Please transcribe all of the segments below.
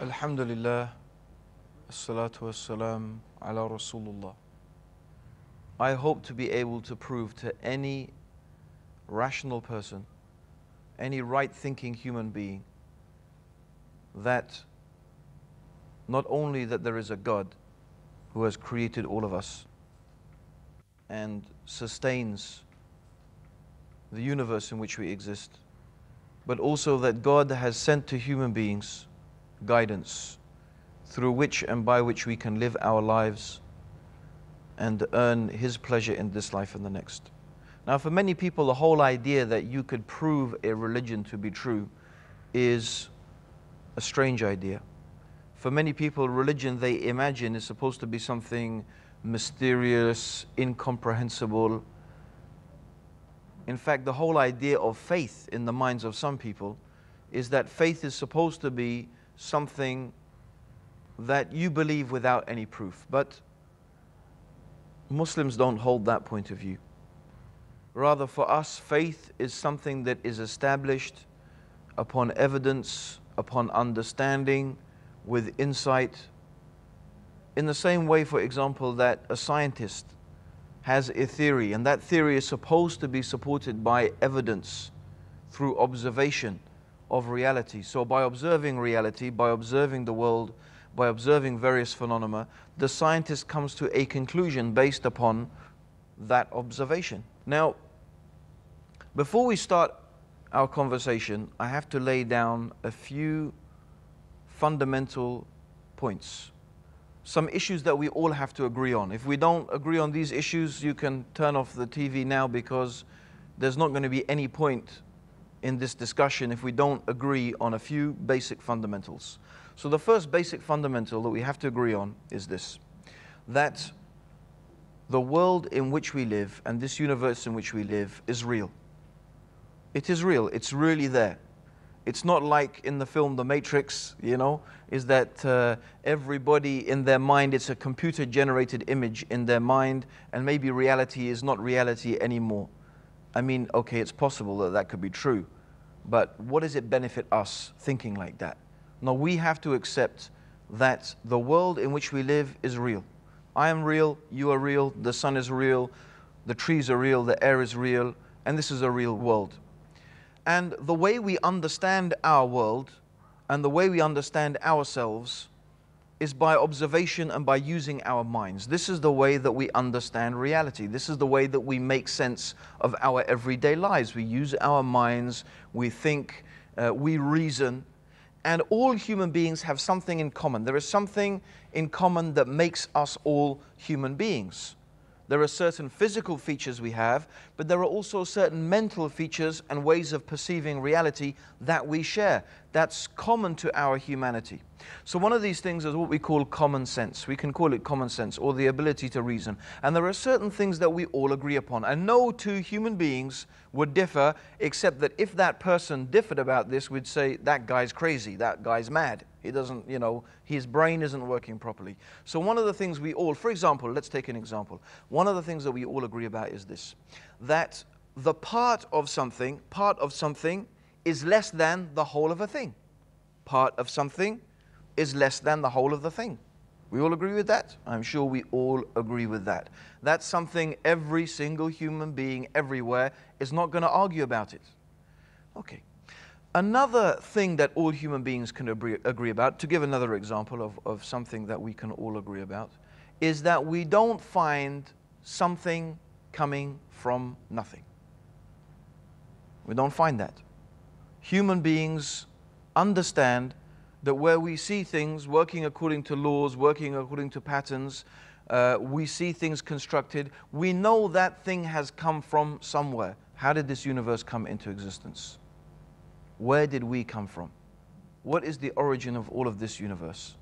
Alhamdulillah, as-salatu was-salam ala Rasulullah. I hope to be able to prove to any rational person, any right-thinking human being, that not only that there is a God who has created all of us and sustains the universe in which we exist, but also that God has sent to human beings guidance through which and by which we can live our lives and earn His pleasure in this life and the next. Now, for many people, the whole idea that you could prove a religion to be true is a strange idea. For many people, religion, they imagine, is supposed to be something mysterious, incomprehensible. In fact, the whole idea of faith in the minds of some people is that faith is supposed to be something that you believe without any proof. But Muslims don't hold that point of view. Rather, for us, faith is something that is established upon evidence, upon understanding, with insight. In the same way, for example, that a scientist has a theory, and that theory is supposed to be supported by evidence through observation of reality. So by observing reality, by observing the world, by observing various phenomena, the scientist comes to a conclusion based upon that observation. Now, before we start our conversation, I have to lay down a few fundamental points, some issues that we all have to agree on. If we don't agree on these issues, you can turn off the TV now, because there's not going to be any point in this discussion if we don't agree on a few basic fundamentals. So the first basic fundamental that we have to agree on is this: that the world in which we live and this universe in which we live is real. It is real. It's really there. It's not like in the film The Matrix, is that everybody in their mind, it's a computer-generated image in their mind, and maybe reality is not reality anymore. I mean, okay, it's possible that that could be true, but what does it benefit us thinking like that? No, we have to accept that the world in which we live is real. I am real, you are real, the sun is real, the trees are real, the air is real, and this is a real world. And the way we understand our world and the way we understand ourselves is by observation and by using our minds. This is the way that we understand reality. This is the way that we make sense of our everyday lives. We use our minds, we think, we reason, and all human beings have something in common. There is something in common that makes us all human beings. There are certain physical features we have, but there are also certain mental features and ways of perceiving reality that we share. That's common to our humanity. So one of these things is what we call common sense. We can call it common sense, or the ability to reason. And there are certain things that we all agree upon. And no two human beings would differ, except that if that person differed about this, we'd say, that guy's crazy, that guy's mad. He doesn't, his brain isn't working properly. So one of the things we all, for example, let's take an example. One of the things that we all agree about is this: that the part of something is less than the whole of a thing. Part of something is less than the whole of the thing. We all agree with that? I'm sure we all agree with that. That's something every single human being everywhere is not going to argue about it. Okay. Another thing that all human beings can agree about, to give another example of something that we can all agree about, is that we don't find something coming from nothing. We don't find that. Human beings understand that where we see things working according to laws, working according to patterns, we see things constructed, we know that thing has come from somewhere. How did this universe come into existence? Where did we come from? What is the origin of all of this universe?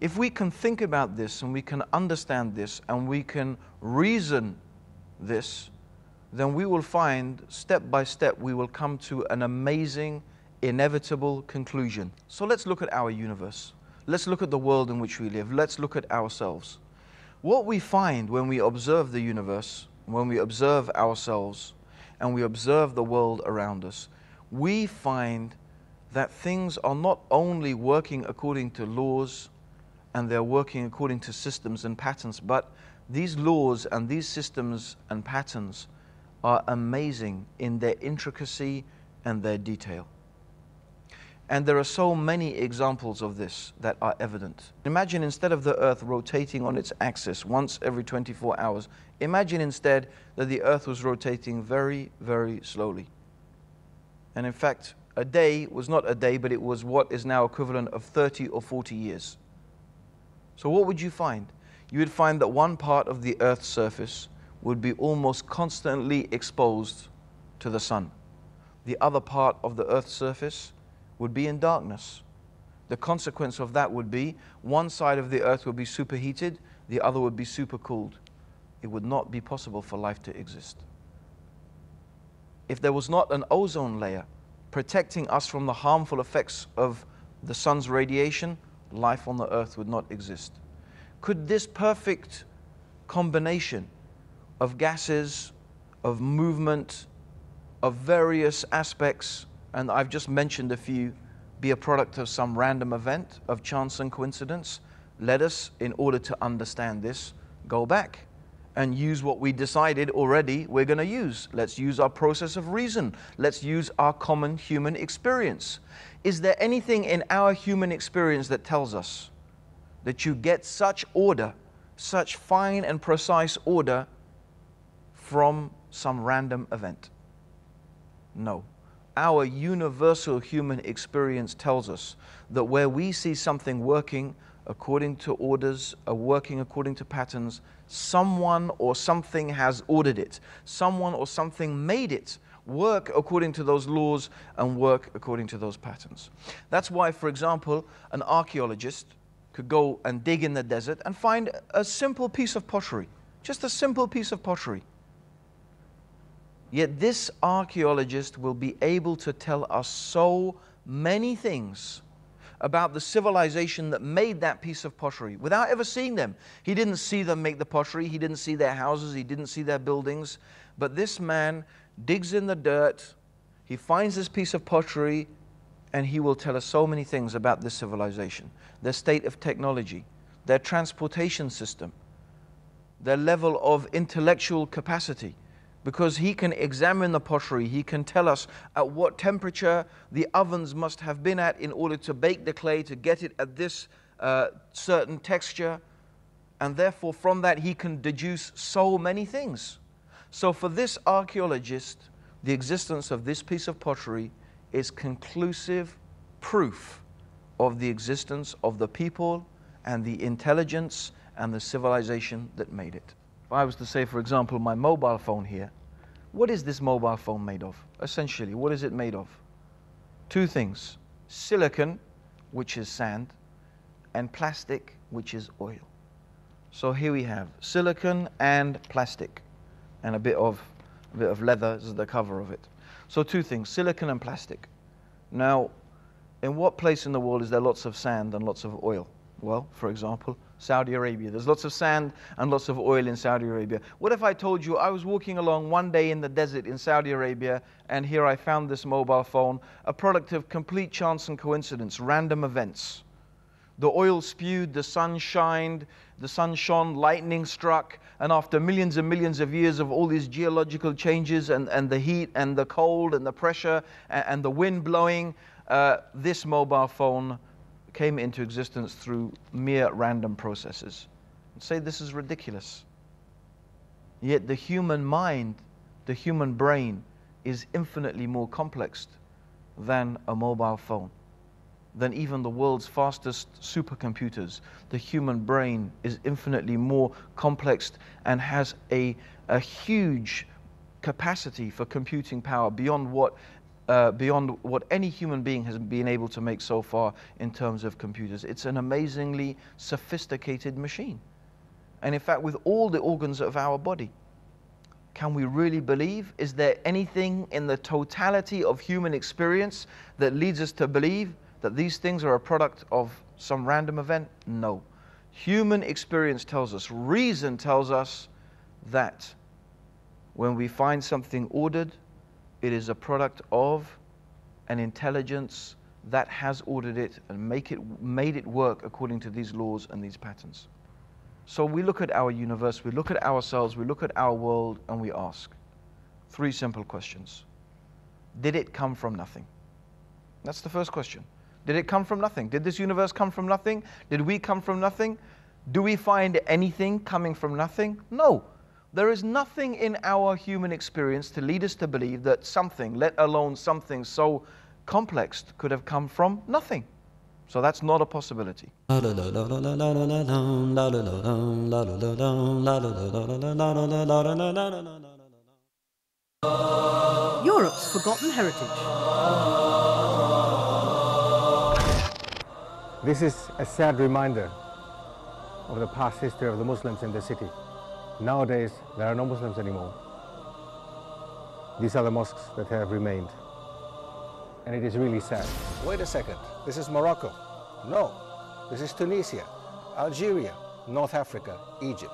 If we can think about this and we can understand this and we can reason this, then we will find, step by step, we will come to an amazing, inevitable conclusion. So let's look at our universe. Let's look at the world in which we live. Let's look at ourselves. What we find when we observe the universe when we observe ourselves and we observe the world around us, we find that things are not only working according to laws and they're working according to systems and patterns, but these laws and these systems and patterns are amazing in their intricacy and their detail. And there are so many examples of this that are evident. Imagine instead of the earth rotating on its axis once every 24 hours, imagine instead that the earth was rotating very, very slowly. And in fact, a day was not a day, but it was what is now equivalent of 30 or 40 years. So what would you find? You would find that one part of the earth's surface would be almost constantly exposed to the sun. The other part of the earth's surface would be in darkness. The consequence of that would be one side of the earth would be superheated, the other would be supercooled. It would not be possible for life to exist. If there was not an ozone layer protecting us from the harmful effects of the sun's radiation, life on the earth would not exist. Could this perfect combination of gases, of movement, of various aspects, and I've just mentioned a few, be a product of some random event, of chance and coincidence? Let us, in order to understand this, go back and use what we decided already we're going to use. Let's use our process of reason. Let's use our common human experience. Is there anything in our human experience that tells us that you get such order, such fine and precise order from some random event? No. Our universal human experience tells us that where we see something working according to orders, working according to patterns, someone or something has ordered it. Someone or something made it work according to those laws and work according to those patterns. That's why, for example, an archaeologist could go and dig in the desert and find a simple piece of pottery, just a simple piece of pottery. Yet this archaeologist will be able to tell us so many things about the civilization that made that piece of pottery without ever seeing them. He didn't see them make the pottery, he didn't see their houses, he didn't see their buildings, but this man digs in the dirt, he finds this piece of pottery, and he will tell us so many things about this civilization, their state of technology, their transportation system, their level of intellectual capacity. Because he can examine the pottery, he can tell us at what temperature the ovens must have been at in order to bake the clay, to get it at this certain texture. And therefore from that he can deduce so many things. So for this archaeologist, the existence of this piece of pottery is conclusive proof of the existence of the people and the intelligence and the civilization that made it. If I was to say, for example, my mobile phone here, what is this mobile phone made of? Essentially, what is it made of? Two things: silicon, which is sand, and plastic, which is oil. So here we have silicon and plastic, and a bit of leather as the cover of it. So two things: silicon and plastic. Now, in what place in the world is there lots of sand and lots of oil? Well, for example, Saudi Arabia. There's lots of sand and lots of oil in Saudi Arabia. What if I told you I was walking along one day in the desert in Saudi Arabia, and here I found this mobile phone, a product of complete chance and coincidence, random events. The oil spewed, the sun shone, lightning struck, and after millions and millions of years of all these geological changes and the heat and the cold and the pressure and the wind blowing, this mobile phone came into existence through mere random processes. And say this is ridiculous. Yet the human mind, the human brain, is infinitely more complex than a mobile phone, than even the world's fastest supercomputers. The human brain is infinitely more complex and has a huge capacity for computing power beyond what any human being has been able to make so far in terms of computers. It's an amazingly sophisticated machine. And in fact, with all the organs of our body, can we really believe? Is there anything in the totality of human experience that leads us to believe that these things are a product of some random event? No. Human experience tells us, reason tells us that When we find something ordered, it is a product of an intelligence that has ordered it and made it work according to these laws and these patterns. So we look at our universe, we look at ourselves, we look at our world, and we ask 3 simple questions. Did it come from nothing? That's the first question. Did it come from nothing? Did this universe come from nothing? Did we come from nothing? Do we find anything coming from nothing? No. There is nothing in our human experience to lead us to believe that something, let alone something so complex, could have come from nothing. So that's not a possibility. Europe's forgotten heritage. This is a sad reminder of the past history of the Muslims in the city. Nowadays, there are no Muslims anymore. These are the mosques that have remained. And it is really sad. Wait a second, this is Morocco. No, this is Tunisia, Algeria, North Africa, Egypt.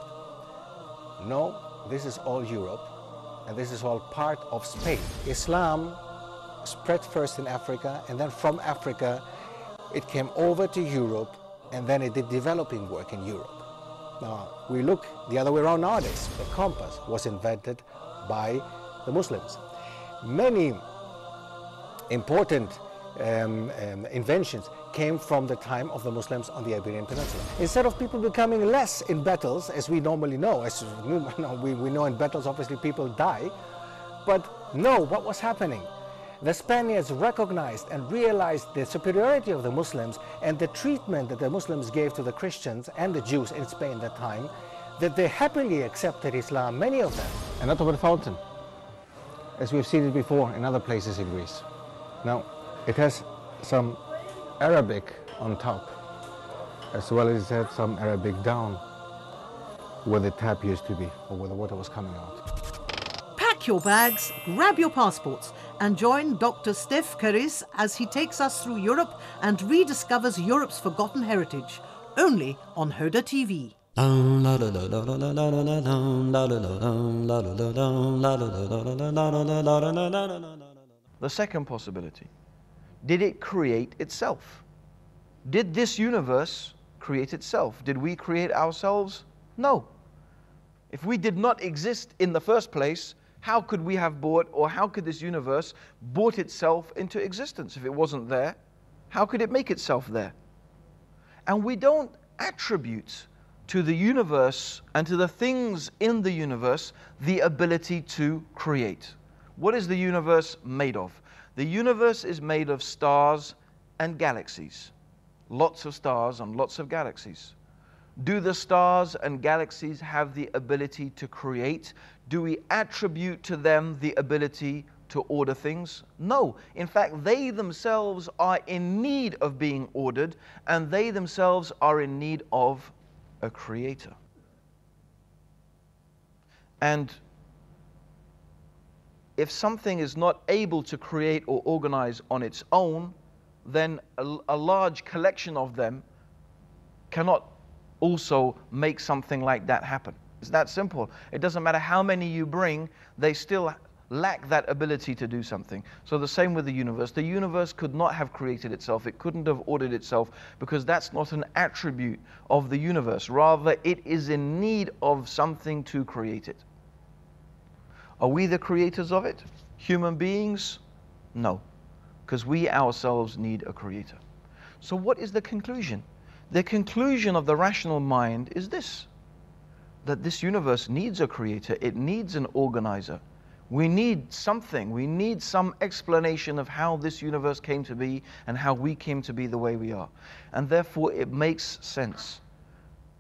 No, this is all Europe, and this is all part of Spain. Islam spread first in Africa, and then from Africa, it came over to Europe, and then it did developing work in Europe. Now, we look the other way around nowadays. The compass was invented by the Muslims. Many important inventions came from the time of the Muslims on the Iberian Peninsula. Instead of people becoming less in battles, as we normally know, as we know in battles obviously people die, but no, what was happening? The Spaniards recognized and realized the superiority of the Muslims and the treatment that the Muslims gave to the Christians and the Jews in Spain at that time, that they happily accepted Islam, many of them. And not over the fountain, as we've seen it before in other places in Greece. Now, it has some Arabic on top, as well as it had some Arabic down, where the tap used to be, or where the water was coming out. Pack your bags, grab your passports, and join Dr. Steph Keris as he takes us through Europe and rediscovers Europe's forgotten heritage, only on Hoda TV. The second possibility, did it create itself? Did this universe create itself? Did we create ourselves? No. If we did not exist in the first place, how could we have brought, or how could this universe brought itself into existence? If it wasn't there, how could it make itself there? And we don't attribute to the universe and to the things in the universe the ability to create. What is the universe made of? The universe is made of stars and galaxies. Lots of stars and lots of galaxies. Do the stars and galaxies have the ability to create? Do we attribute to them the ability to order things? No. In fact, they themselves are in need of being ordered, and they themselves are in need of a creator. And if something is not able to create or organize on its own, then a large collection of them cannot also make something like that happen. It's that simple. It doesn't matter how many you bring, they still lack that ability to do something. So the same with the universe. The universe could not have created itself. It couldn't have ordered itself, because that's not an attribute of the universe. Rather, it is in need of something to create it. Are we the creators of it? Human beings? No, because we ourselves need a creator. So what is the conclusion? The conclusion of the rational mind is this: that this universe needs a creator, it needs an organizer. We need something, we need some explanation of how this universe came to be and how we came to be the way we are. And therefore it makes sense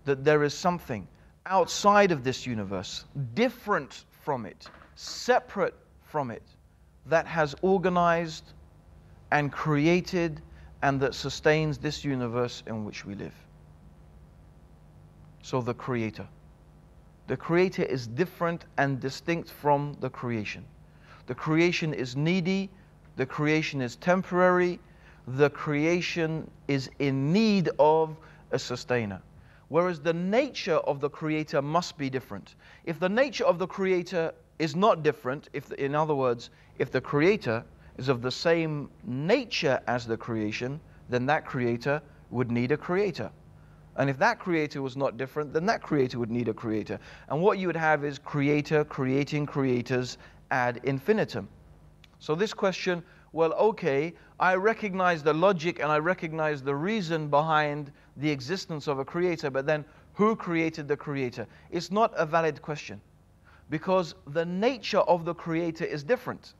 that there is something outside of this universe, different from it, separate from it, that has organized and created and that sustains this universe in which we live. So the creator. The creator is different and distinct from the creation. The creation is needy, the creation is temporary, the creation is in need of a sustainer. Whereas the nature of the creator must be different. If the nature of the creator is not different, in other words, if the creator is of the same nature as the creation, then that creator would need a creator. And if that creator was not different, then that creator would need a creator. And what you would have is creator creating creators ad infinitum. So this question, well, okay, I recognize the logic and I recognize the reason behind the existence of a creator, but then who created the creator? It's not a valid question, because the nature of the creator is different.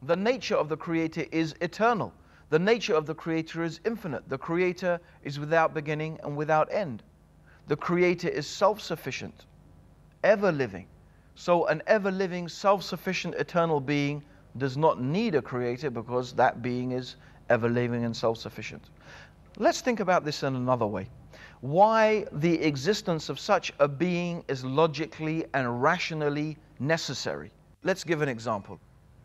The nature of the creator is eternal. The nature of the creator is infinite. The creator is without beginning and without end. The creator is self-sufficient, ever-living. So an ever-living, self-sufficient, eternal being does not need a creator, because that being is ever-living and self-sufficient. Let's think about this in another way. Why the existence of such a being is logically and rationally necessary. Let's give an example.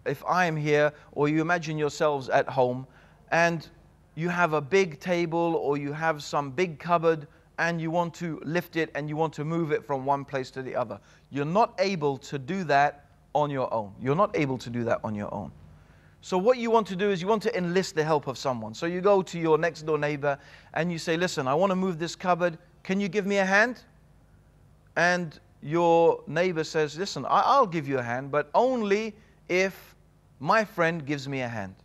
If I am here, or you imagine yourselves at home, and you have a big table or you have some big cupboard and you want to lift it and you want to move it from one place to the other. You're not able to do that on your own. You're not able to do that on your own. So what you want to do is you want to enlist the help of someone. So you go to your next door neighbor and you say, listen, I want to move this cupboard. Can you give me a hand? And your neighbor says, listen, I'll give you a hand, but only if my friend gives me a hand.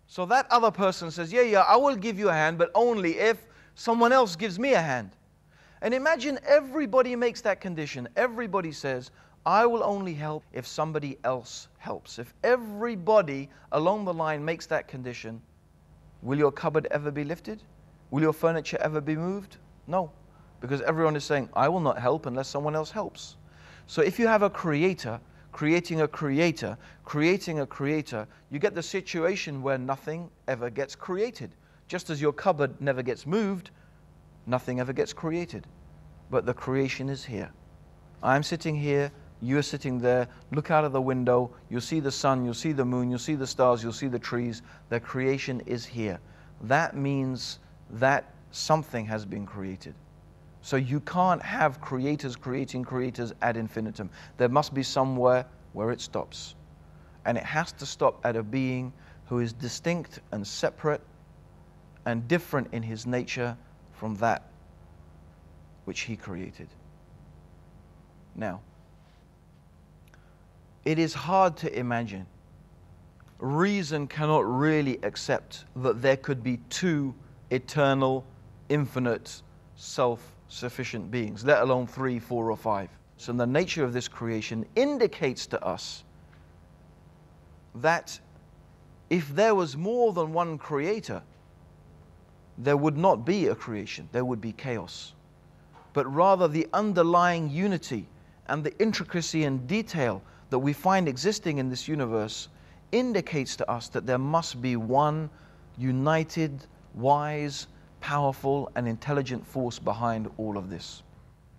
So that other person says, yeah, I will give you a hand, but only if someone else gives me a hand. And imagine everybody makes that condition. Everybody says, I will only help if somebody else helps. If everybody along the line makes that condition, will your cupboard ever be lifted? Will your furniture ever be moved? No, because everyone is saying, I will not help unless someone else helps. So if you have a creator creating a creator, you get the situation where nothing ever gets created. Just as your cupboard never gets moved, nothing ever gets created. But the creation is here. I'm sitting here, you're sitting there, look out of the window, you'll see the sun, you'll see the moon, you'll see the stars, you'll see the trees. The creation is here. That means that something has been created. So you can't have creators creating creators ad infinitum. There must be somewhere where it stops. And it has to stop at a being who is distinct and separate and different in his nature from that which he created. Now, it is hard to imagine. Reason cannot really accept that there could be two eternal, infinite, self-sufficient beings, let alone 3, 4, or 5. So the nature of this creation indicates to us that if there was more than one creator, there would not be a creation, there would be chaos. But rather the underlying unity and the intricacy and detail that we find existing in this universe indicates to us that there must be one united, wise, powerful and intelligent force behind all of this.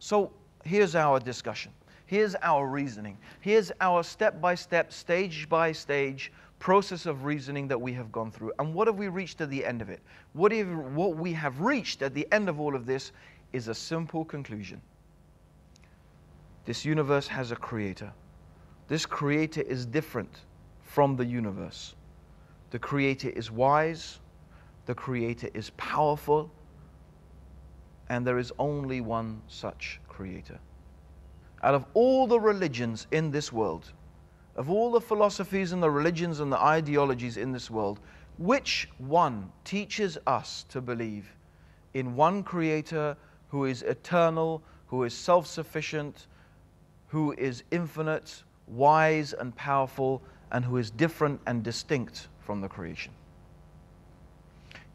So here's our discussion. Here's our reasoning. Here's our step-by-step, stage-by-stage process of reasoning that we have gone through. And what have we reached at the end of it? What we have reached at the end of all of this is a simple conclusion. This universe has a creator. This creator is different from the universe. The creator is wise. The creator is powerful. And there is only one such creator. Out of all the religions in this world, of all the philosophies and the religions and the ideologies in this world, which one teaches us to believe in one creator who is eternal, who is self-sufficient, who is infinite, wise and powerful, and who is different and distinct from the creation?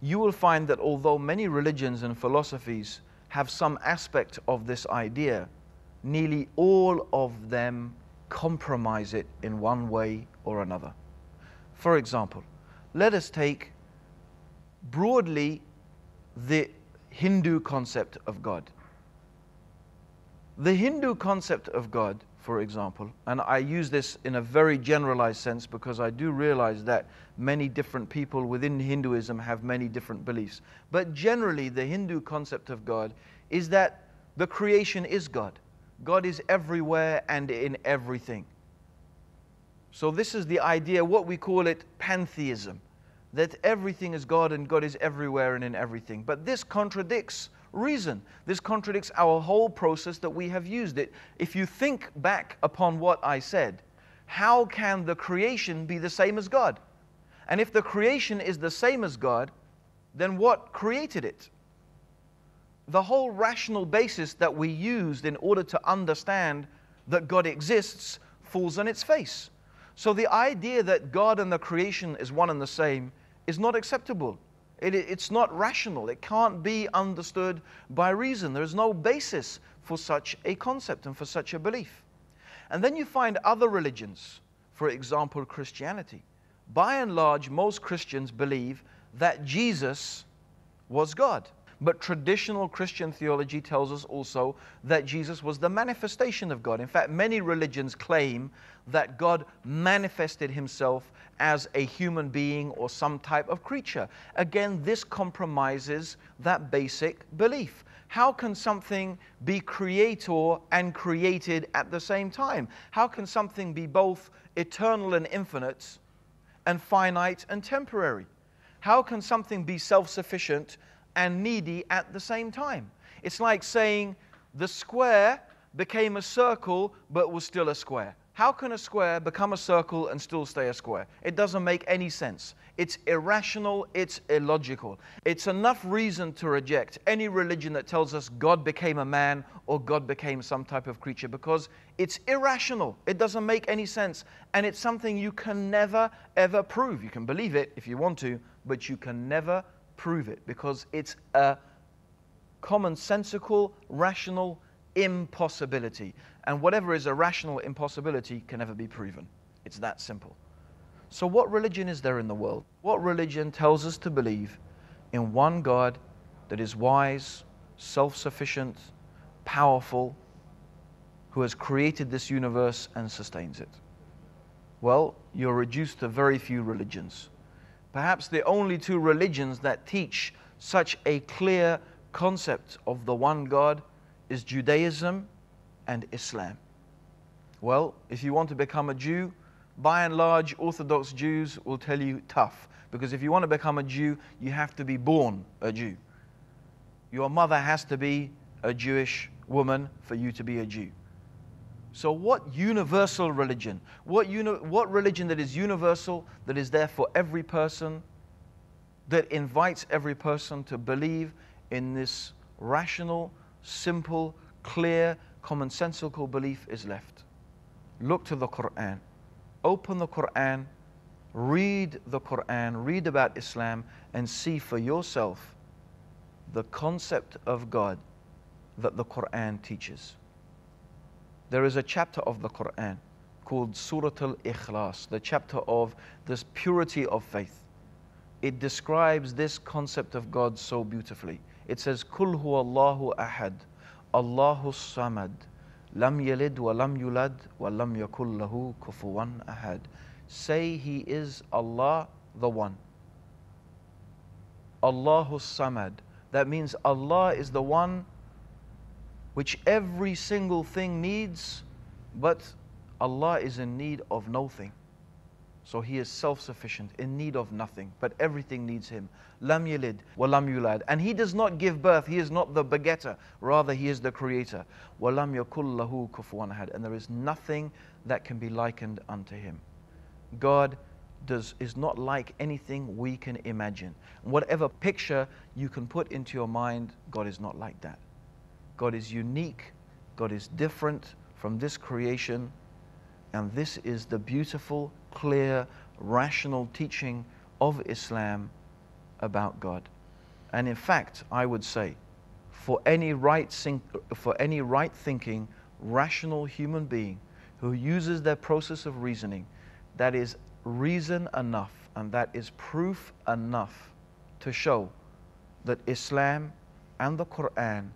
You will find that although many religions and philosophies have some aspect of this idea, nearly all of them compromise it in one way or another. For example, let us take broadly the Hindu concept of God. The Hindu concept of God, for example, and I use this in a very generalized sense because I do realize that many different people within Hinduism have many different beliefs. But generally, the Hindu concept of God is that the creation is God. God is everywhere and in everything. So this is the idea, what we call it pantheism, that everything is God and God is everywhere and in everything. But this contradicts reason. This contradicts our whole process that we have used it. If you think back upon what I said, how can the creation be the same as God? And if the creation is the same as God, then what created it? The whole rational basis that we used in order to understand that God exists falls on its face. So the idea that God and the creation is one and the same is not acceptable. It's not rational. It can't be understood by reason. There is no basis for such a concept and for such a belief. And then you find other religions, for example, Christianity. By and large, most Christians believe that Jesus was God. But traditional Christian theology tells us also that Jesus was the manifestation of God. In fact, many religions claim that God manifested himself as a human being or some type of creature. Again, this compromises that basic belief. How can something be creator and created at the same time? How can something be both eternal and infinite and finite and temporary? How can something be self-sufficient and needy at the same time? It's like saying the square became a circle but was still a square. How can a square become a circle and still stay a square? It doesn't make any sense. It's irrational, it's illogical. It's enough reason to reject any religion that tells us God became a man or God became some type of creature, because it's irrational. It doesn't make any sense. And it's something you can never, ever prove. You can believe it if you want to, but you can never prove it, because it's a commonsensical, rational impossibility. And whatever is a rational impossibility can never be proven. It's that simple. So what religion is there in the world? What religion tells us to believe in one God that is wise, self-sufficient, powerful, who has created this universe and sustains it? Well, you're reduced to very few religions. Perhaps the only two religions that teach such a clear concept of the one God is Judaism and Islam. Well, if you want to become a Jew, by and large, Orthodox Jews will tell you tough. Because if you want to become a Jew, you have to be born a Jew. Your mother has to be a Jewish woman for you to be a Jew. So what universal religion, what religion that is universal, that is there for every person, that invites every person to believe in this rational, simple, clear, commonsensical belief is left? Look to the Quran. Open the Quran, read the Quran, read about Islam, and see for yourself the concept of God that the Quran teaches. There is a chapter of the Quran called Surah Al-Ikhlas, the chapter of this purity of faith. It describes this concept of God so beautifully. It says, Kul huwa Allahu ahad, Allahu samad, lam yalid wa lam yulad wa lam yakul lahu kufuwan ahad. Say He is Allah the One. Allahu samad. That means Allah is the one which every single thing needs, but Allah is in need of nothing. So He is self-sufficient, in need of nothing, but everything needs Him. Lam yalid wa lam yulad. And He does not give birth. He is not the begetter. Rather, He is the creator. Wa lam yakul lahu kufuwan ahad. And there is nothing that can be likened unto Him. God is not like anything we can imagine. Whatever picture you can put into your mind, God is not like that. God is unique. God is different from this creation. And this is the beautiful, clear, rational teaching of Islam about God. And in fact, I would say, for any right-thinking, rational human being who uses their process of reasoning, that is reason enough and that is proof enough to show that Islam and the Quran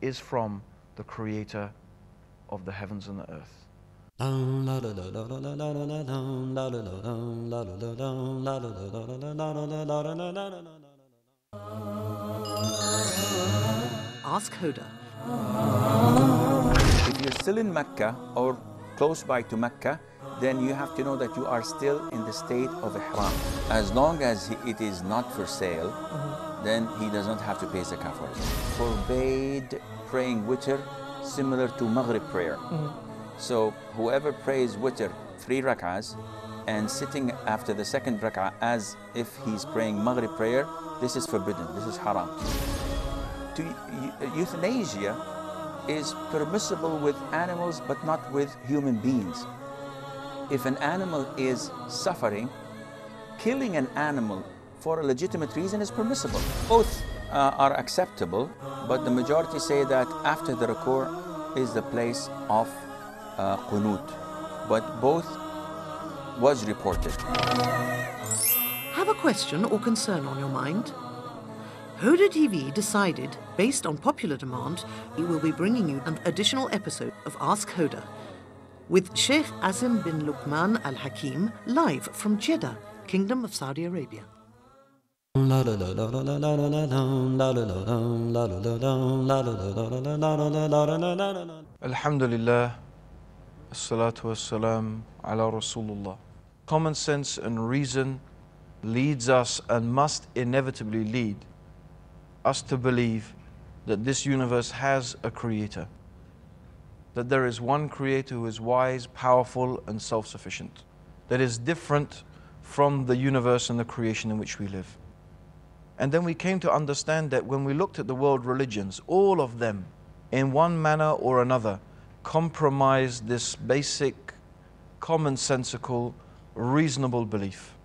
is from the Creator of the heavens and the earth. Ask Hoda. If you're still in Mecca or close by to Mecca, then you have to know that you are still in the state of ihram. As long as it is not for sale, then he does not have to pay zakah for it. Forbade praying witr similar to Maghrib prayer. So whoever prays witr 3 rak'ahs and sitting after the second rak'ah as if he's praying Maghrib prayer, this is forbidden, this is haram. Euthanasia is permissible with animals but not with human beings. If an animal is suffering, killing an animal for a legitimate reason is permissible. Both are acceptable, but the majority say that after the ruku' is the place of qunut. But both was reported. Have a question or concern on your mind? Hoda TV decided, based on popular demand, we will be bringing you an additional episode of Ask Hoda with Sheikh Azim bin Luqman Al Hakim live from Jeddah, Kingdom of Saudi Arabia. Alhamdulillah, as-salatu was-salam ala Rasulullah. Common sense and reason leads us and must inevitably lead us to believe that this universe has a creator, that there is one creator who is wise, powerful, and self-sufficient, that is different from the universe and the creation in which we live. And then we came to understand that when we looked at the world religions, all of them, in one manner or another, compromise this basic, commonsensical, reasonable belief,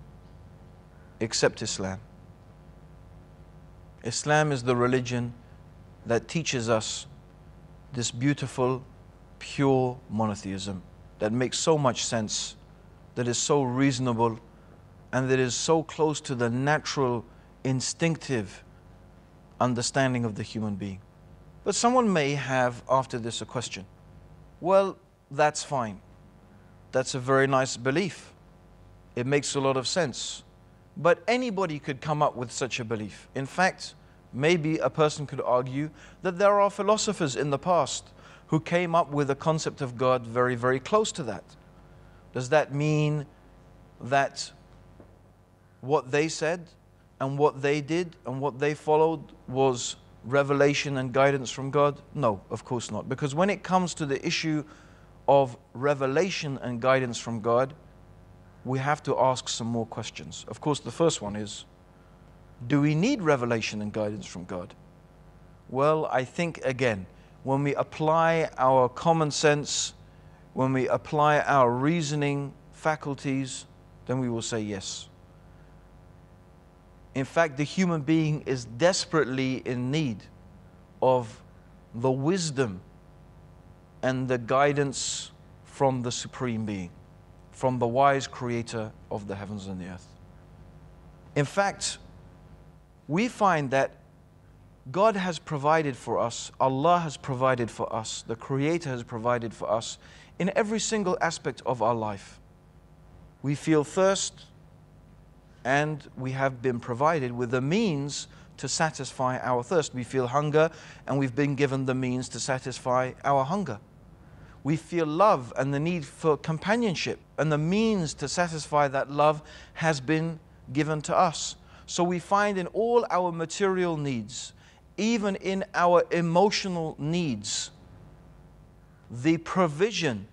except Islam. Islam is the religion that teaches us this beautiful, pure monotheism that makes so much sense, that is so reasonable, and that is so close to the natural, instinctive understanding of the human being. But someone may have after this a question. Well, that's fine. That's a very nice belief. It makes a lot of sense. But anybody could come up with such a belief. In fact, maybe a person could argue that there are philosophers in the past who came up with a concept of God very, very close to that. Does that mean that what they said and what they did and what they followed was revelation and guidance from God? No, of course not. Because when it comes to the issue of revelation and guidance from God, we have to ask some more questions. Of course, the first one is, do we need revelation and guidance from God? Well, I think again, when we apply our common sense, when we apply our reasoning faculties, then we will say yes. In fact, the human being is desperately in need of the wisdom and the guidance from the Supreme Being, from the wise creator of the heavens and the earth. In fact, we find that God has provided for us, Allah has provided for us, the Creator has provided for us in every single aspect of our life. We feel thirst, and we have been provided with the means to satisfy our thirst. We feel hunger, and we've been given the means to satisfy our hunger. We feel love and the need for companionship, and the means to satisfy that love has been given to us. So we find in all our material needs, even in our emotional needs, the provision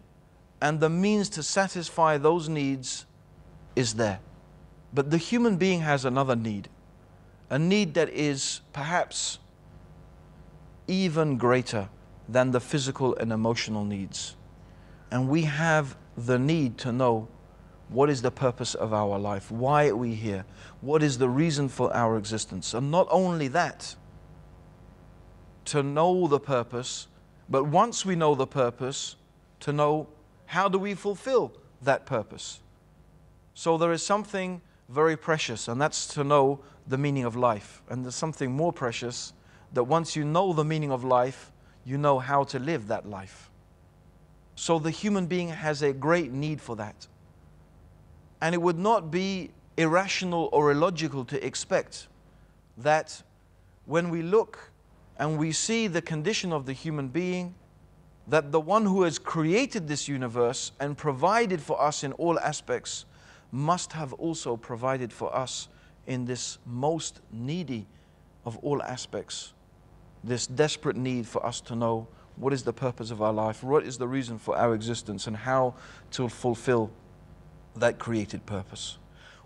and the means to satisfy those needs is there. But the human being has another need, a need that is perhaps even greater than the physical and emotional needs. And we have the need to know what is the purpose of our life, why are we here, what is the reason for our existence. And not only that, to know the purpose, but once we know the purpose, to know how do we fulfill that purpose. So there is something very precious, and that's to know the meaning of life. And there's something more precious, that once you know the meaning of life, you know how to live that life. So the human being has a great need for that. And it would not be irrational or illogical to expect that when we look and we see the condition of the human being, that the one who has created this universe and provided for us in all aspects must have also provided for us in this most needy of all aspects, this desperate need for us to know what is the purpose of our life, what is the reason for our existence, and how to fulfill that created purpose.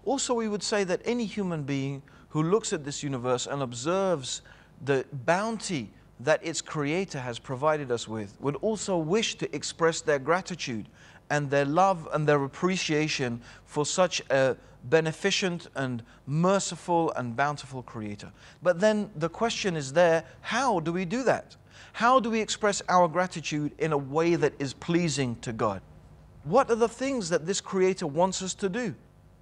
Also, we would say that any human being who looks at this universe and observes the bounty that its creator has provided us with would also wish to express their gratitude and their love and their appreciation for such a beneficent and merciful and bountiful creator. But then the question is there, how do we do that? How do we express our gratitude in a way that is pleasing to God? What are the things that this creator wants us to do?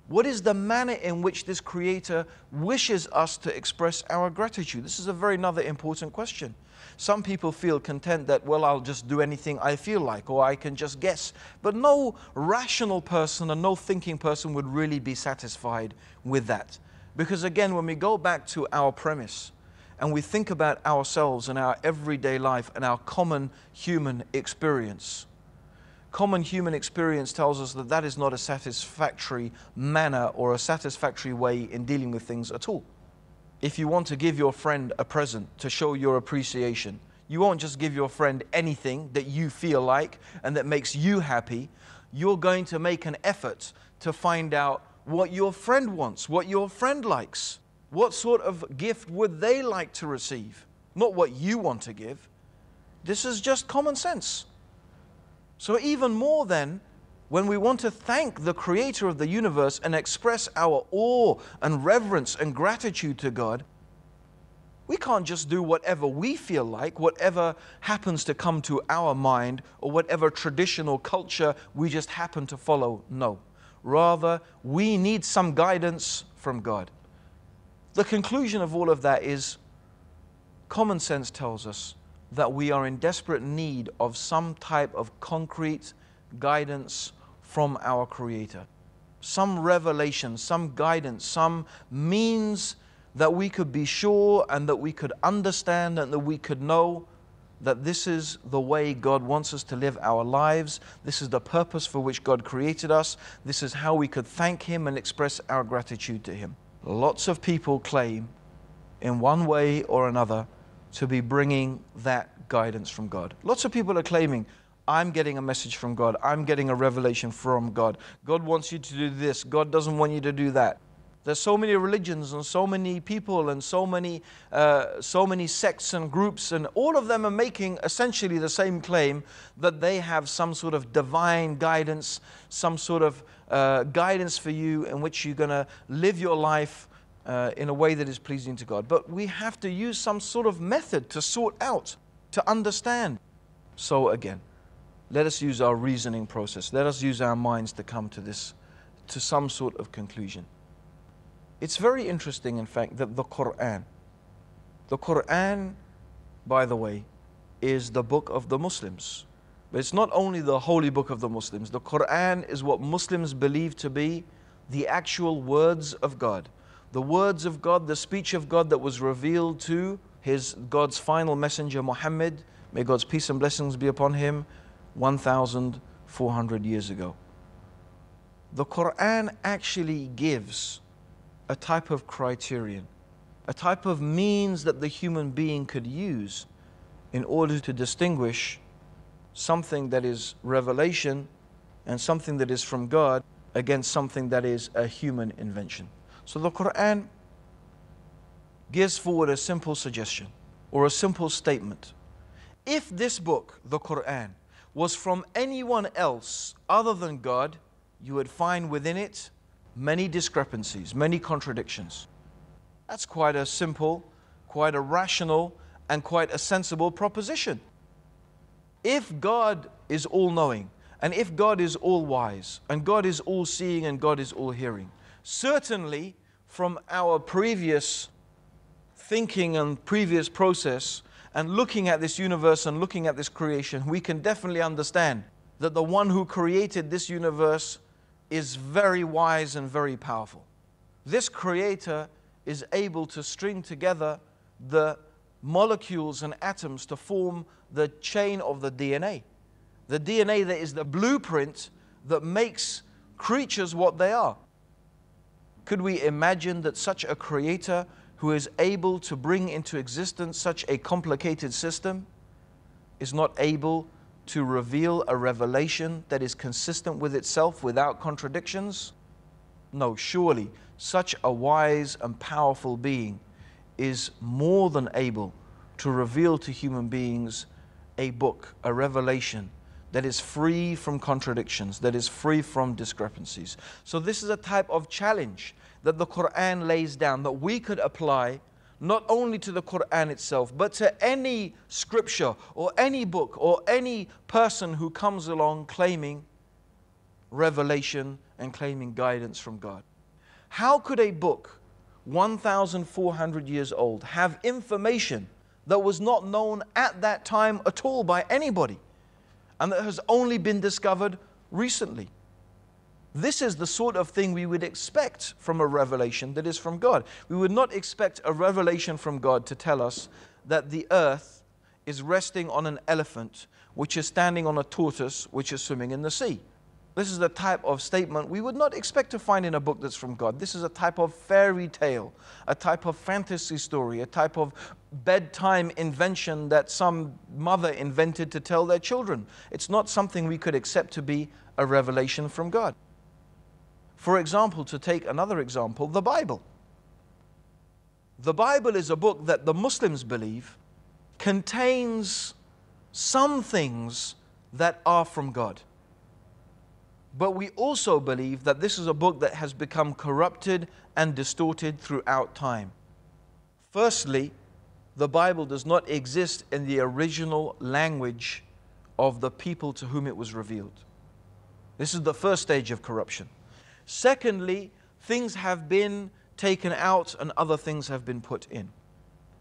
What is the manner in which this creator wishes us to express our gratitude? This is a very another important question. Some people feel content that, well, I'll just do anything I feel like, or I can just guess. But no rational person and no thinking person would really be satisfied with that. Because again, when we go back to our premise and we think about ourselves and our everyday life and our common human experience, common human experience tells us that that is not a satisfactory manner or a satisfactory way in dealing with things at all. If you want to give your friend a present to show your appreciation, you won't just give your friend anything that you feel like and that makes you happy. You're going to make an effort to find out what your friend wants, what your friend likes. What sort of gift would they like to receive? Not what you want to give. This is just common sense. So even more then, when we want to thank the creator of the universe and express our awe and reverence and gratitude to God, we can't just do whatever we feel like, whatever happens to come to our mind, or whatever traditional culture we just happen to follow. No. Rather, we need some guidance from God. The conclusion of all of that is, common sense tells us that we are in desperate need of some type of concrete guidance from our Creator. Some revelation, some guidance, some means that we could be sure and that we could understand and that we could know that this is the way God wants us to live our lives. This is the purpose for which God created us. This is how we could thank Him and express our gratitude to Him. Lots of people claim in one way or another to be bringing that guidance from God. Lots of people are claiming, I'm getting a message from God. I'm getting a revelation from God. God wants you to do this. God doesn't want you to do that. There's so many religions and so many people and so many sects and groups, and all of them are making essentially the same claim that they have some sort of divine guidance, some sort of guidance for you in which you're going to live your life in a way that is pleasing to God. But we have to use some sort of method to sort out, to understand. So again, let us use our reasoning process. Let us use our minds to come to this, to some sort of conclusion. It's very interesting, in fact, that the Quran, by the way, is the book of the Muslims. But it's not only the holy book of the Muslims. The Quran is what Muslims believe to be the actual words of God. The words of God, the speech of God that was revealed to God's final messenger, Muhammad, may God's peace and blessings be upon him, 1,400 years ago. The Quran actually gives a type of criterion, a type of means that the human being could use in order to distinguish something that is revelation and something that is from God against something that is a human invention. So the Quran gives forward a simple suggestion or a simple statement. If this book, the Quran, was from anyone else other than God, you would find within it many discrepancies, many contradictions. That's quite a simple, quite a rational, and quite a sensible proposition. If God is all-knowing, and if God is all-wise, and God is all-seeing, and God is all-hearing, certainly from our previous thinking and previous process, and looking at this universe and looking at this creation, we can definitely understand that the one who created this universe is very wise and very powerful. This creator is able to string together the molecules and atoms to form the chain of the DNA. The DNA that is the blueprint that makes creatures what they are. Could we imagine that such a creator who is able to bring into existence such a complicated system is not able to reveal a revelation that is consistent with itself without contradictions? No, surely such a wise and powerful being is more than able to reveal to human beings a book, a revelation that is free from contradictions, that is free from discrepancies. So this is a type of challenge that the Quran lays down that we could apply not only to the Quran itself, but to any scripture or any book or any person who comes along claiming revelation and claiming guidance from God. How could a book 1,400 years old have information that was not known at that time at all by anybody and that has only been discovered recently? This is the sort of thing we would expect from a revelation that is from God. We would not expect a revelation from God to tell us that the earth is resting on an elephant which is standing on a tortoise which is swimming in the sea. This is the type of statement we would not expect to find in a book that's from God. This is a type of fairy tale, a type of fantasy story, a type of bedtime invention that some mother invented to tell their children. It's not something we could accept to be a revelation from God. For example, to take another example, the Bible. The Bible is a book that the Muslims believe contains some things that are from God. But we also believe that this is a book that has become corrupted and distorted throughout time. Firstly, the Bible does not exist in the original language of the people to whom it was revealed. This is the first stage of corruption. Secondly, things have been taken out and other things have been put in.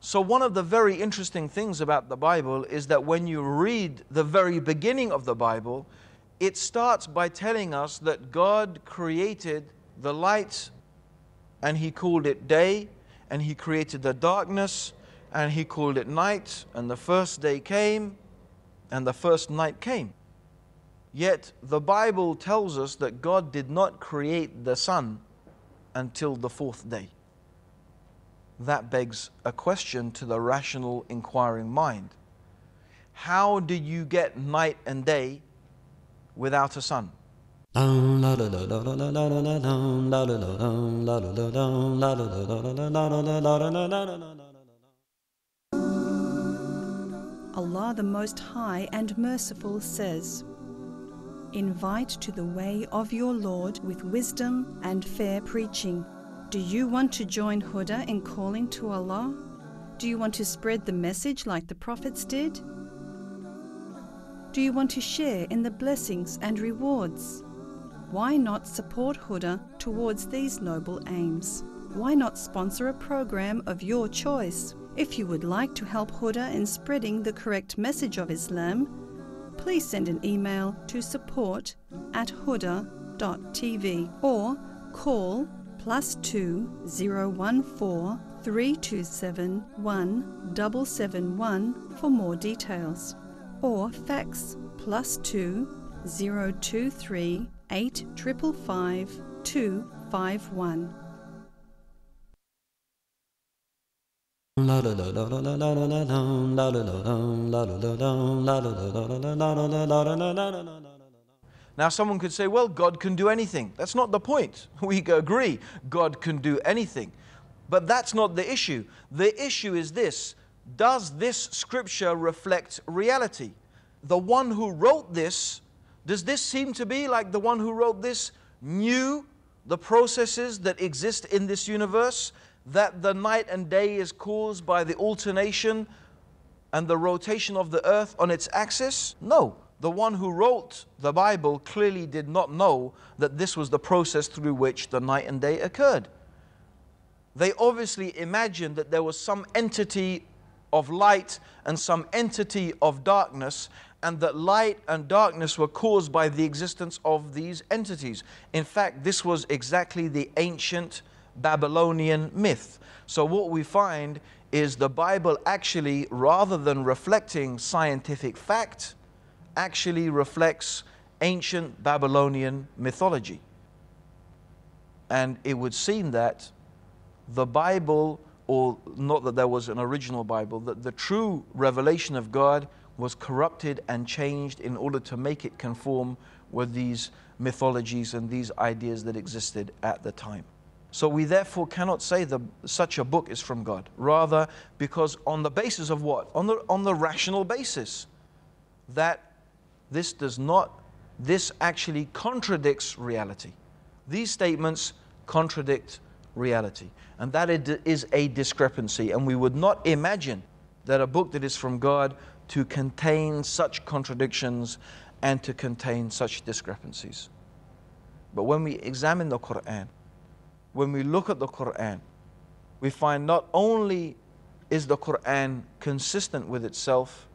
So one of the very interesting things about the Bible is that when you read the very beginning of the Bible, it starts by telling us that God created the light and He called it day, and He created the darkness and He called it night, and the first day came and the first night came. Yet the Bible tells us that God did not create the sun until the fourth day. That begs a question to the rational, inquiring mind. How do you get night and day without a sun? Allah the Most High and Merciful says, "Invite to the way of your Lord with wisdom and fair preaching." Do you want to join Huda in calling to Allah? Do you want to spread the message like the prophets did? Do you want to share in the blessings and rewards? Why not support Huda towards these noble aims? Why not sponsor a program of your choice? If you would like to help Huda in spreading the correct message of Islam, please send an email to support@huda.tv or call +2 014 327 1771 for more details, or fax +2 023 8555 251. Now someone could say, well, God can do anything. That's not the point. We agree, God can do anything. But that's not the issue. The issue is this: does this scripture reflect reality? The one who wrote this, does this seem to be like the one who wrote this knew the processes that exist in this universe? That the night and day is caused by the alternation and the rotation of the earth on its axis? No. The one who wrote the Bible clearly did not know that this was the process through which the night and day occurred. They obviously imagined that there was some entity of light and some entity of darkness, and that light and darkness were caused by the existence of these entities. In fact, this was exactly the ancient Babylonian myth. So what we find is the Bible actually, rather than reflecting scientific fact, actually reflects ancient Babylonian mythology. And it would seem that the Bible, or not that there was an original Bible, that the true revelation of God was corrupted and changed in order to make it conform with these mythologies and these ideas that existed at the time. So we therefore cannot say that such a book is from God. Rather, because on the basis of what? On the rational basis that this actually contradicts reality. These statements contradict reality. And that is a discrepancy. And we would not imagine that a book that is from God to contain such contradictions and to contain such discrepancies. But when we examine the Quran, when we look at the Quran, we find not only is the Quran consistent with itself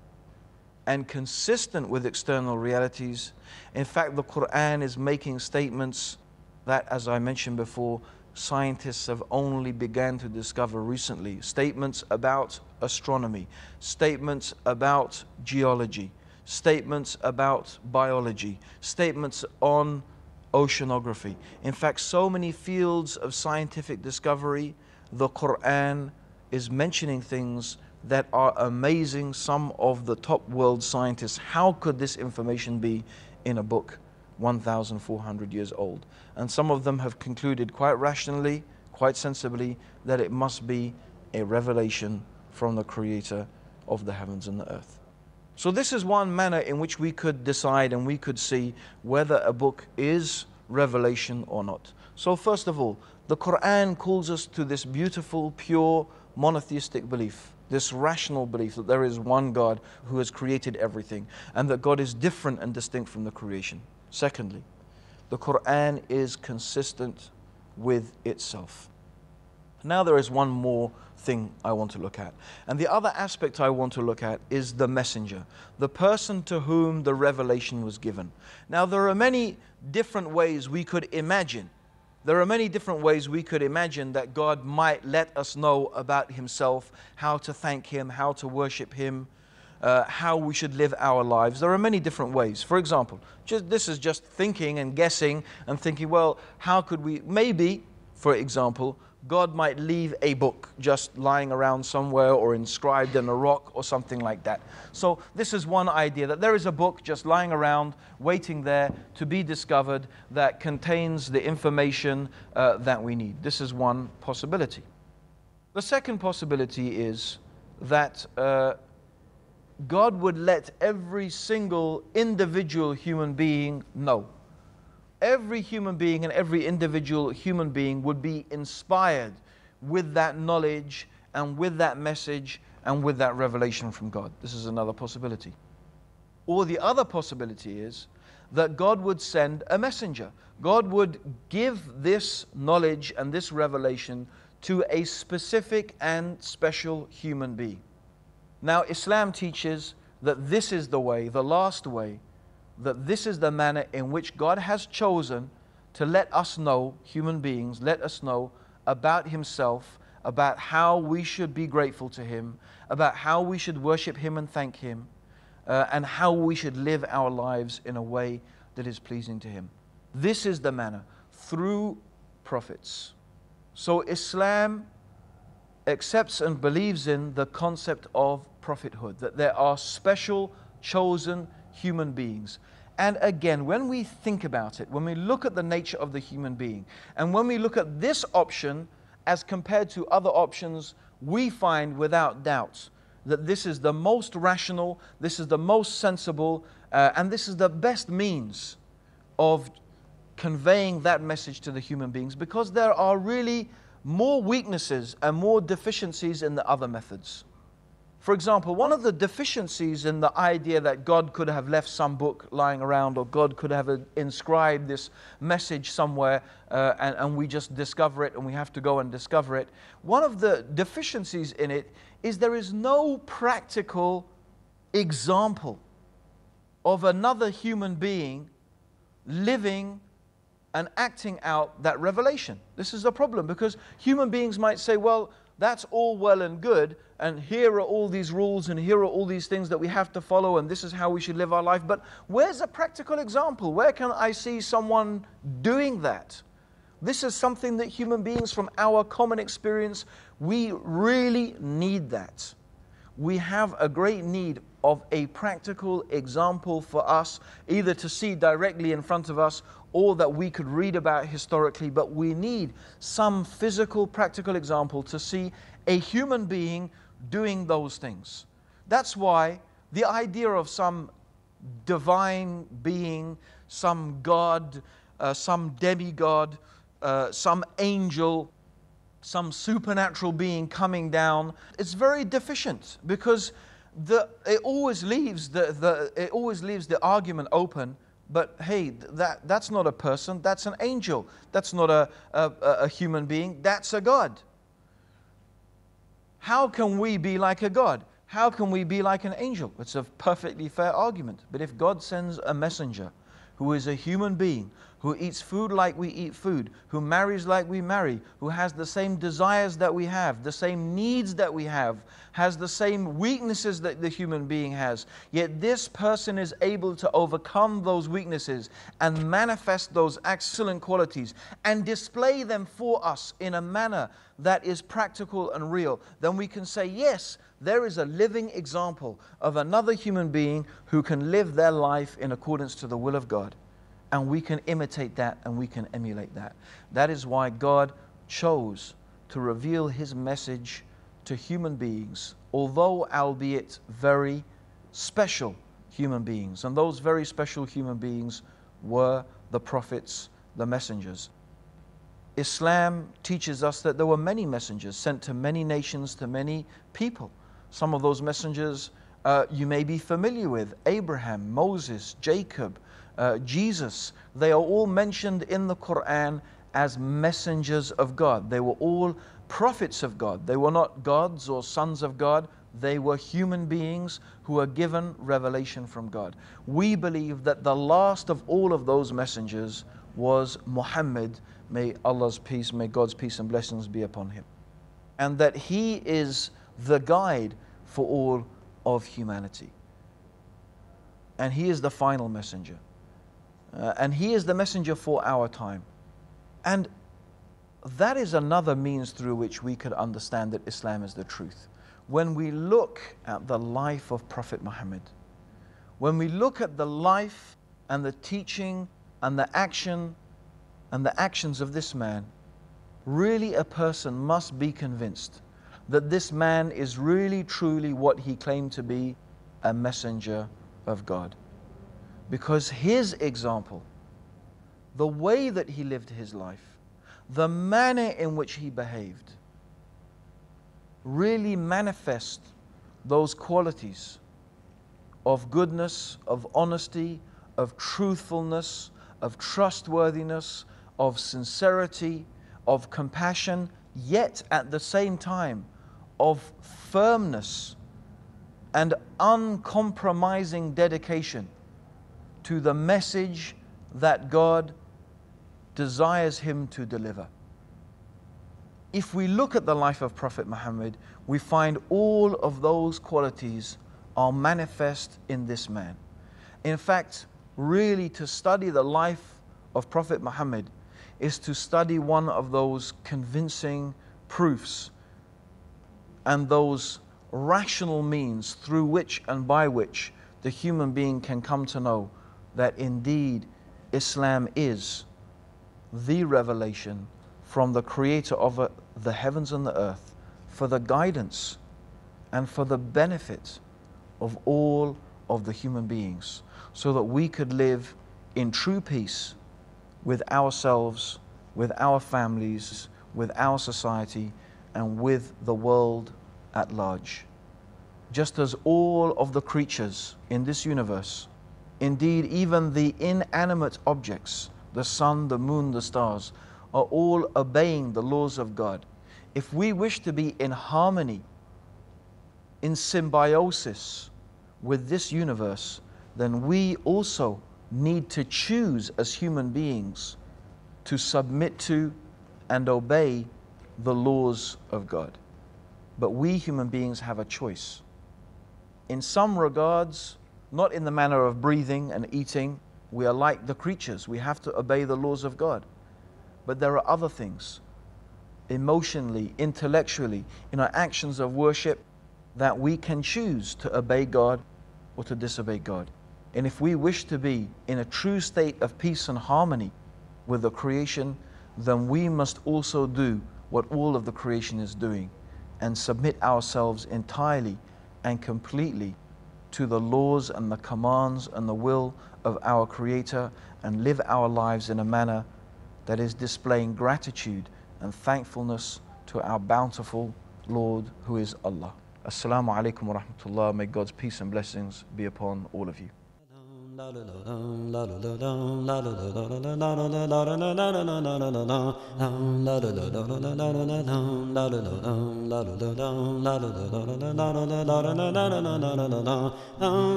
and consistent with external realities, in fact, the Quran is making statements that, as I mentioned before, scientists have only begun to discover recently. Statements about astronomy, statements about geology, statements about biology, statements on oceanography. In fact, so many fields of scientific discovery, the Quran is mentioning things that are amazing. Some of the top world scientists, how could this information be in a book 1,400 years old? And some of them have concluded quite rationally, quite sensibly, that it must be a revelation from the Creator of the heavens and the earth. So this is one manner in which we could decide and we could see whether a book is revelation or not. So first of all, the Quran calls us to this beautiful, pure, monotheistic belief, this rational belief that there is one God who has created everything and that God is different and distinct from the creation. Secondly, the Quran is consistent with itself. Now there is one more thing I want to look at. And the other aspect I want to look at is the messenger, the person to whom the revelation was given. Now there are many different ways we could imagine. There are many different ways we could imagine that God might let us know about Himself, how to thank Him, how to worship Him, how we should live our lives. There are many different ways. For example, this is just thinking and guessing and thinking, well, how could we, maybe, for example, God might leave a book just lying around somewhere or inscribed in a rock or something like that. So this is one idea, that there is a book just lying around, waiting there to be discovered that contains the information that we need. This is one possibility. The second possibility is that God would let every single individual human being know. Every human being and every individual human being would be inspired with that knowledge and with that message and with that revelation from God. This is another possibility. Or the other possibility is that God would send a messenger. God would give this knowledge and this revelation to a specific and special human being. Now, Islam teaches that this is the way, the last way, that this is the manner in which God has chosen to let us know, human beings, let us know about Himself, about how we should be grateful to Him, about how we should worship Him and thank Him, and how we should live our lives in a way that is pleasing to Him. This is the manner, through prophets. So Islam accepts and believes in the concept of prophethood, that there are special, chosen human beings. And again, when we think about it, when we look at the nature of the human being, and when we look at this option as compared to other options, we find without doubt that this is the most rational, this is the most sensible, and this is the best means of conveying that message to the human beings, because there are really more weaknesses and more deficiencies in the other methods. For example, one of the deficiencies in the idea that God could have left some book lying around, or God could have inscribed this message somewhere and we just discover it and we have to go and discover it. One of the deficiencies in it is there is no practical example of another human being living and acting out that revelation. This is a problem, because human beings might say, well, that's all well and good, and here are all these rules, and here are all these things that we have to follow, and this is how we should live our life. But where's a practical example? Where can I see someone doing that? This is something that human beings, from our common experience, we really need that. We have a great need of a practical example for us, either to see directly in front of us or that we could read about historically, but we need some physical, practical example to see a human being doing those things. That's why the idea of some divine being, some God, some demigod, some angel, some supernatural being coming down, it's very deficient, because it always leaves the argument open. But hey, that's not a person, that's an angel. That's not a human being, that's a God. How can we be like a God? How can we be like an angel? It's a perfectly fair argument. But if God sends a messenger who is a human being, who eats food like we eat food, who marries like we marry, who has the same desires that we have, the same needs that we have, has the same weaknesses that the human being has, yet this person is able to overcome those weaknesses and manifest those excellent qualities and display them for us in a manner that is practical and real, then we can say, yes, there is a living example of another human being who can live their life in accordance to the will of God. And we can imitate that and we can emulate that. That is why God chose to reveal His message to human beings, although albeit very special human beings. And those very special human beings were the prophets, the messengers. Islam teaches us that there were many messengers sent to many nations, to many people. Some of those messengers you may be familiar with: Abraham, Moses, Jacob, Jesus. They are all mentioned in the Quran as messengers of God. They were all prophets of God. They were not gods or sons of God. They were human beings who were given revelation from God. We believe that the last of all of those messengers was Muhammad. May Allah's peace, may God's peace and blessings be upon him. And that he is the guide for all of humanity. And he is the final messenger. And he is the messenger for our time. And that is another means through which we could understand that Islam is the truth. When we look at the life of Prophet Muhammad, when we look at the life and the teaching and the action and the actions of this man, really a person must be convinced that this man is really truly what he claimed to be, a messenger of God. Because his example, the way that he lived his life, the manner in which he behaved, really manifest those qualities of goodness, of honesty, of truthfulness, of trustworthiness, of sincerity, of compassion, yet at the same time of firmness and uncompromising dedication to the message that God desires him to deliver. If we look at the life of Prophet Muhammad, we find all of those qualities are manifest in this man. In fact, really to study the life of Prophet Muhammad is to study one of those convincing proofs and those rational means through which and by which the human being can come to know that indeed Islam is the revelation from the Creator of the heavens and the earth for the guidance and for the benefit of all of the human beings, so that we could live in true peace with ourselves, with our families, with our society, and with the world at large. Just as all of the creatures in this universe, indeed even the inanimate objects, the sun, the moon, the stars, are all obeying the laws of God. If we wish to be in harmony, in symbiosis with this universe, then we also need to choose as human beings to submit to and obey the laws of God. But we human beings have a choice. In some regards, not in the manner of breathing and eating, we are like the creatures. We have to obey the laws of God. But there are other things, emotionally, intellectually, in our actions of worship, that we can choose to obey God or to disobey God. And if we wish to be in a true state of peace and harmony with the creation, then we must also do what all of the creation is doing and submit ourselves entirely and completely to the laws and the commands and the will of our Creator, and live our lives in a manner that is displaying gratitude and thankfulness to our bountiful Lord, who is Allah. Assalamu alaikum wa rahmatullah. May God's peace and blessings be upon all of you. La